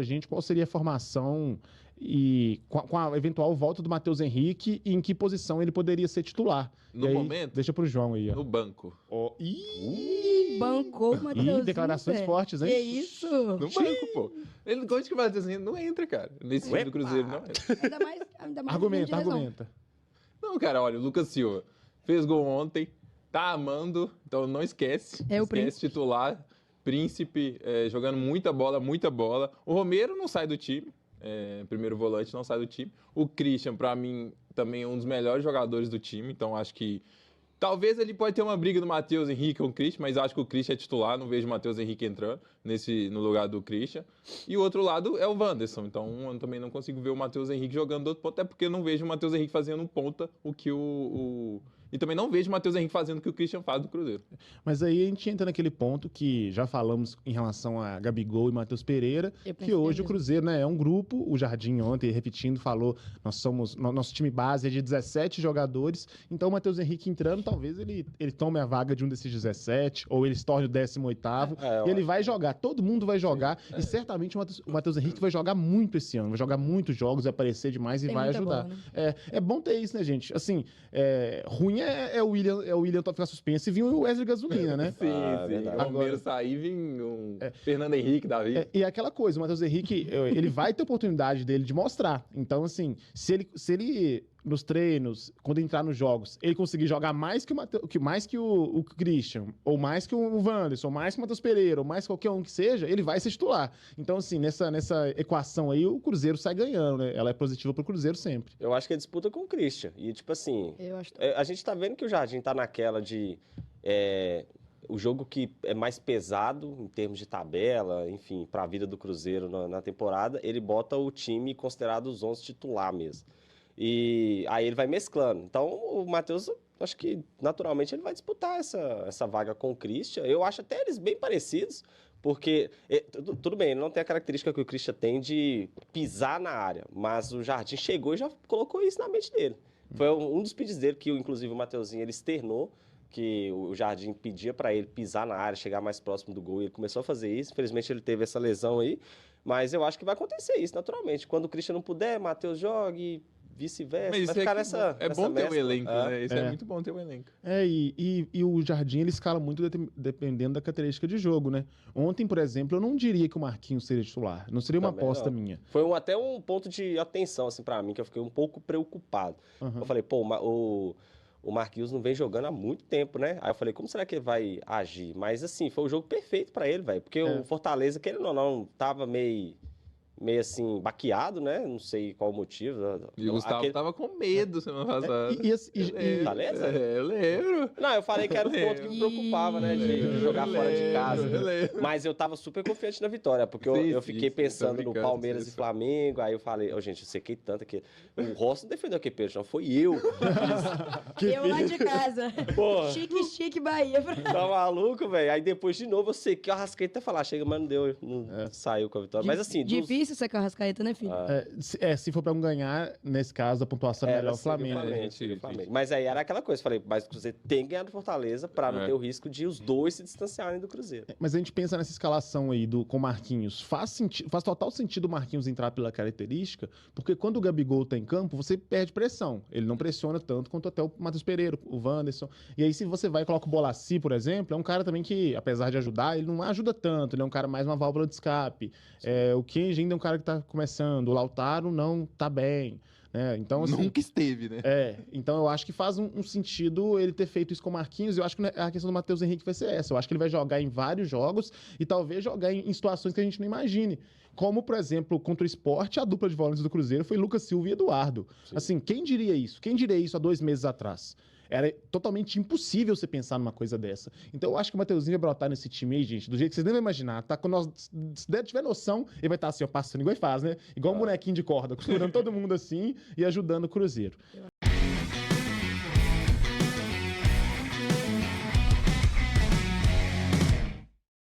a gente qual seria a formação e com a eventual volta do Matheus Henrique e em que posição ele poderia ser titular. No aí, momento? Deixa pro João aí, ó. No banco. Oh, Bancou o Matheusinho. declarações fortes, hein? Que isso? No banco, pô. Ele gosta que o Matheus Henrique não entra, cara. Nesse time do Cruzeiro não entra. Ainda mais Argumenta, de lesão. argumenta. Não, cara, olha, o Lucas Silva fez gol ontem, tá amando, então não esquece. É o esquece príncipe. titular, príncipe, jogando muita bola, muita bola. O Romero não sai do time, primeiro volante não sai do time. O Christian, pra mim, também é um dos melhores jogadores do time, então acho que talvez ele pode ter uma briga do Matheus Henrique com o Christian, mas acho que o Christian é titular, não vejo o Matheus Henrique entrando no lugar do Christian. E o outro lado é o Wanderson, então eu também não consigo ver o Matheus Henrique jogando do outro ponto, até porque eu não vejo o Matheus Henrique fazendo ponta o que E também não vejo o Matheus Henrique fazendo o que o Christian faz do Cruzeiro. Mas aí a gente entra naquele ponto que já falamos em relação a Gabigol e Matheus Pereira, que hoje o Cruzeiro, né, é um grupo. O Jardim ontem, repetindo, falou, nosso time base é de 17 jogadores, então o Matheus Henrique entrando, talvez ele tome a vaga de um desses 17, ou ele se torne o 18º, e ele vai jogar, todo mundo vai jogar, e certamente o Matheus Henrique vai jogar muito esse ano, vai jogar muitos jogos, vai aparecer demais e vai ajudar. Bola, né? É bom ter isso, né, gente? Assim, ruim é o William ficar suspenso e vir o Wesley Gasolina, né? Sim. O Romero sair e vir Fernando Henrique, Davi. E aquela coisa, o Matheus Henrique, ele vai ter oportunidade dele de mostrar. Então, assim, se ele nos treinos, quando entrar nos jogos, ele conseguir jogar mais que o Christian, ou mais que o Wanderson, ou mais que o Matheus Pereira, ou mais qualquer um que seja, ele vai ser titular. Então, assim, nessa equação aí, o Cruzeiro sai ganhando, né? Ela é positiva pro Cruzeiro sempre. Eu acho que é disputa com o Christian. E, tipo assim, a gente tá vendo que o Jardim tá naquela de... o jogo que é mais pesado em termos de tabela, enfim, para a vida do Cruzeiro na temporada, ele bota o time considerado os 11 titular mesmo. E aí ele vai mesclando. Então o Matheus, acho que naturalmente ele vai disputar essa vaga com o Christian. Eu acho até eles bem parecidos, porque, tudo bem, ele não tem a característica que o Christian tem de pisar na área, mas o Jardim chegou e já colocou isso na mente dele. Foi um dos pedidos dele, que inclusive o Matheusinho ele externou, que o Jardim pedia para ele pisar na área, chegar mais próximo do gol, e ele começou a fazer isso. Infelizmente ele teve essa lesão aí, mas eu acho que vai acontecer isso naturalmente. Quando o Christian não puder, Matheus joga e vice-versa. Vai ficar nessa É bom ter um elenco, né? Isso é muito bom ter um elenco. E o Jardim, ele escala muito dependendo da característica de jogo, né? Ontem, por exemplo, eu não diria que o Marquinhos seria titular. Não seria uma aposta minha. Foi até um ponto de atenção, assim, pra mim, que eu fiquei um pouco preocupado. Eu falei, pô, o Marquinhos não vem jogando há muito tempo, né? Aí eu falei, como será que ele vai agir? Mas, assim, foi o jogo perfeito pra ele, velho. Porque o Fortaleza, querendo ou não, tava meio assim, baqueado, né? Não sei qual o motivo. E o Gustavo tava com medo semana passada. Fortaleza? Eu lembro. Não, eu falei que era um ponto que me preocupava, né? De jogar fora de casa. Mas eu tava super confiante na vitória, porque eu fiquei pensando no Palmeiras e Flamengo. Aí eu falei, gente, eu sequei tanto aqui. O Rossi não defendeu aquele pênalti, não. Foi eu. Eu lá de casa. Porra. Chique, Bahia. Tá maluco, velho? Aí depois, de novo, eu sequei o Arrascaeta falar. Chega, mas não deu. Não saiu com a vitória. Mas assim... Difícil ser com a Arrascaeta, né, filho? Se for pra um ganhar, nesse caso, a pontuação é melhor o Flamengo. Mas aí era aquela coisa, falei, mas o Cruzeiro tem que ganhar do Fortaleza pra não ter o risco de os dois se distanciarem do Cruzeiro. Mas a gente pensa nessa escalação aí com o Marquinhos. Faz total sentido o Marquinhos entrar pela característica, porque quando o Gabigol tá em campo, você perde pressão. Ele não pressiona tanto quanto até o Matheus Pereira, o Wanderson. E aí, se você vai e coloca o Bolassi, por exemplo, é um cara também que, apesar de ajudar, ele não ajuda tanto. Ele é um cara mais uma válvula de escape. O Kenji ainda é um cara que tá começando. O Lautaro não tá bem. Então, assim, nunca esteve, né? Então eu acho que faz um sentido ele ter feito isso com o Marquinhos. Eu acho que a questão do Matheus Henrique vai ser essa. Eu acho que ele vai jogar em vários jogos e talvez jogar em situações que a gente não imagine. Como, por exemplo, contra o Sport, a dupla de volantes do Cruzeiro foi Lucas Silva e Eduardo. Sim. Assim, quem diria isso? Quem diria isso há 2 meses atrás? Era totalmente impossível você pensar numa coisa dessa. Então eu acho que o Matheusinho vai brotar nesse time aí, gente, do jeito que vocês nem vão imaginar. Tá? Quando se tiver noção, ele vai estar assim, ó, passando igual ele faz, né? Igual um bonequinho de corda, costurando todo mundo assim e ajudando o Cruzeiro.